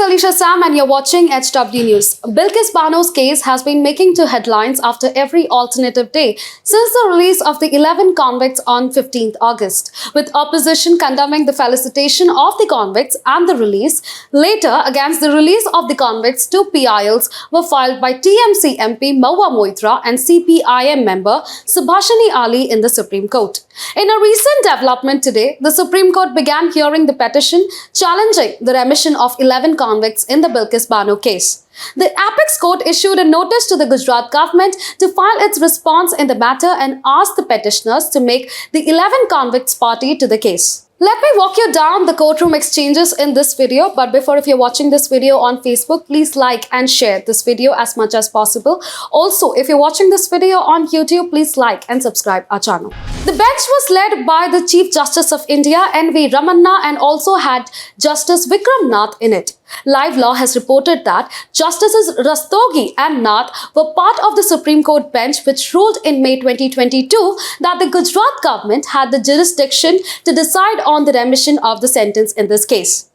is Alicia Sam and you're watching HW News. Bilkis Bano's case has been making to headlines after every alternative day since the release of the 11 convicts on 15th August, with opposition condemning the felicitation of the convicts and the release. Later, against the release of the convicts, 2 PILs were filed by TMC MP Mahua Moitra and CPIM member Subhashini Ali in the Supreme Court. In a recent development today, the Supreme Court began hearing the petition challenging the remission of 11 convicts in the Bilkis Bano case. The Apex Court issued a notice to the Gujarat government to file its response in the matter and asked the petitioners to make the 11 convicts party to the case. Let me walk you down the courtroom exchanges in this video, but before, if you're watching this video on Facebook, please like and share this video as much as possible. Also, if you're watching this video on YouTube, please like and subscribe our channel. The bench was led by the Chief Justice of India, N.V. Ramanna, and also had Justice Vikram Nath in it. Live Law has reported that Justices Rastogi and Nath were part of the Supreme Court bench which ruled in May 2022 that the Gujarat government had the jurisdiction to decide on the remission of the sentence in this case.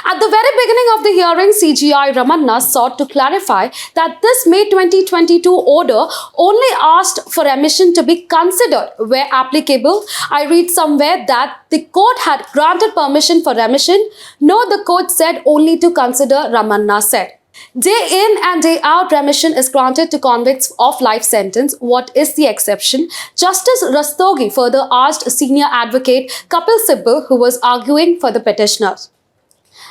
At the very beginning of the hearing, CJI Ramanna sought to clarify that this May 2022 order only asked for remission to be considered where applicable. I read somewhere that the court had granted permission for remission. No, the court said only to consider, Ramanna said. Day in and day out, remission is granted to convicts of life sentence. What is the exception? Justice Rastogi further asked senior advocate Kapil Sibal, who was arguing for the petitioners.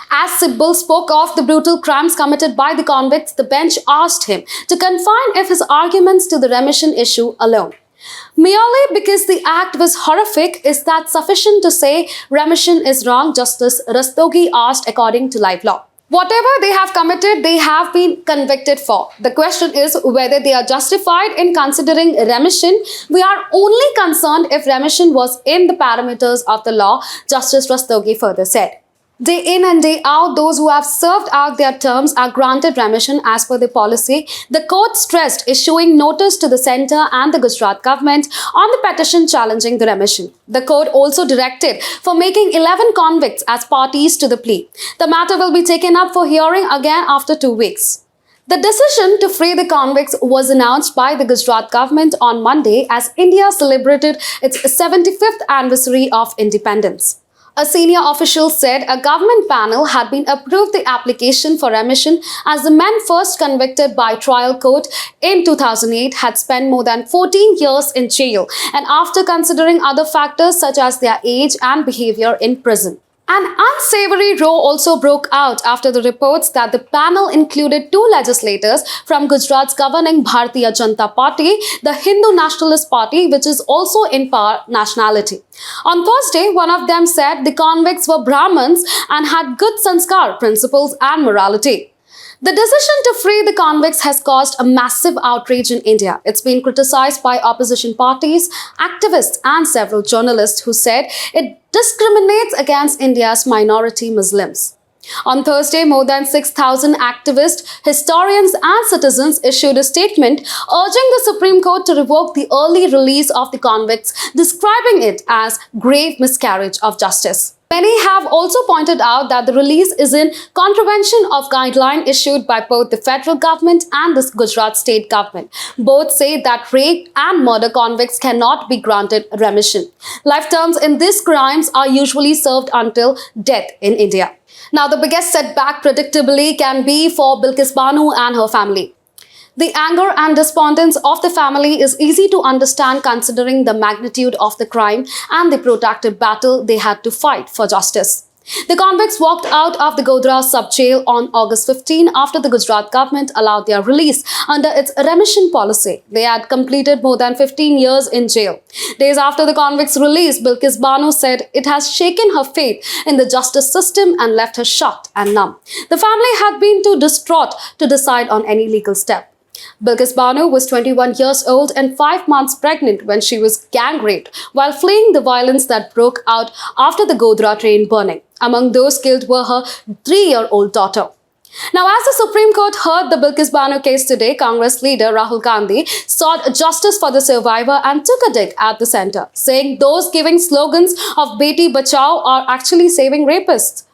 As Sibal spoke of the brutal crimes committed by the convicts, the bench asked him to confine his arguments to the remission issue alone. Merely because the act was horrific, is that sufficient to say remission is wrong? Justice Rastogi asked, according to Live Law. Whatever they have committed, they have been convicted for. The question is whether they are justified in considering remission. We are only concerned if remission was in the parameters of the law, Justice Rastogi further said. Day in and day out, those who have served out their terms are granted remission as per the policy. The court stressed issuing notice to the centre and the Gujarat government on the petition challenging the remission. The court also directed for making 11 convicts as parties to the plea. The matter will be taken up for hearing again after 2 weeks. The decision to free the convicts was announced by the Gujarat government on Monday as India celebrated its 75th anniversary of independence. A senior official said a government panel had been approved the application for remission as the men first convicted by trial court in 2008 had spent more than 14 years in jail, and after considering other factors such as their age and behavior in prison. An unsavory row also broke out after the reports that the panel included 2 legislators from Gujarat's governing Bharatiya Janata Party, the Hindu Nationalist Party, which is also in power nationality. On Thursday, one of them said the convicts were Brahmins and had good sanskar principles and morality. The decision to free the convicts has caused a massive outrage in India. It's been criticized by opposition parties, activists, and several journalists who said it discriminates against India's minority Muslims. On Thursday, more than 6,000 activists, historians, and citizens issued a statement urging the Supreme Court to revoke the early release of the convicts, describing it as grave miscarriage of justice. Many have also pointed out that the release is in contravention of guideline issued by both the federal government and the Gujarat state government. Both say that rape and murder convicts cannot be granted remission. Life terms in these crimes are usually served until death in India. Now, the biggest setback predictably can be for Bilkis Bano and her family. The anger and despondence of the family is easy to understand considering the magnitude of the crime and the protracted battle they had to fight for justice. The convicts walked out of the Godhra sub-jail on August 15 after the Gujarat government allowed their release under its remission policy. They had completed more than 15 years in jail. Days after the convicts' release, Bilkis Bano said it has shaken her faith in the justice system and left her shocked and numb. The family had been too distraught to decide on any legal step. Bilkis Bano was 21 years old and 5 months pregnant when she was gang raped while fleeing the violence that broke out after the Godhra train burning. Among those killed were her 3-year-old daughter. Now, as the Supreme Court heard the Bilkis Bano case today, Congress leader Rahul Gandhi sought justice for the survivor and took a dig at the centre, saying those giving slogans of Beti Bachao are actually saving rapists.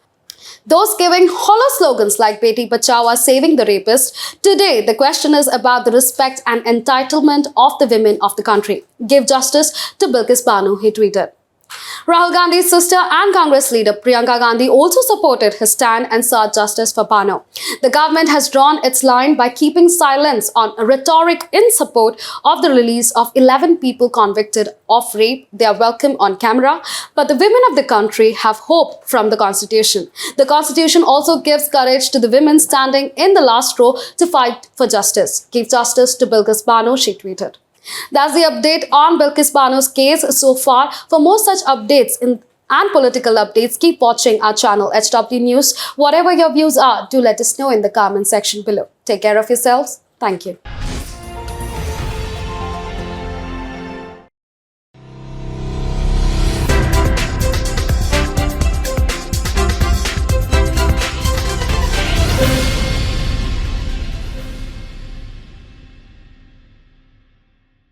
those giving hollow slogans like Beti Bachao are saving the rapist. Today, the question is about the respect and entitlement of the women of the country. Give justice to Bilkis Bano, he tweeted. Rahul Gandhi's sister and Congress leader Priyanka Gandhi also supported his stand and sought justice for Bano. The government has drawn its line by keeping silence on rhetoric in support of the release of 11 people convicted of rape. They are welcome on camera, but the women of the country have hope from the Constitution. The Constitution also gives courage to the women standing in the last row to fight for justice. Give justice to Bilkis Bano, she tweeted. That's the update on Bilkis Bano's case so far. For more such updates and political updates, keep watching our channel HW News. Whatever your views are, do let us know in the comment section below. Take care of yourselves. Thank you.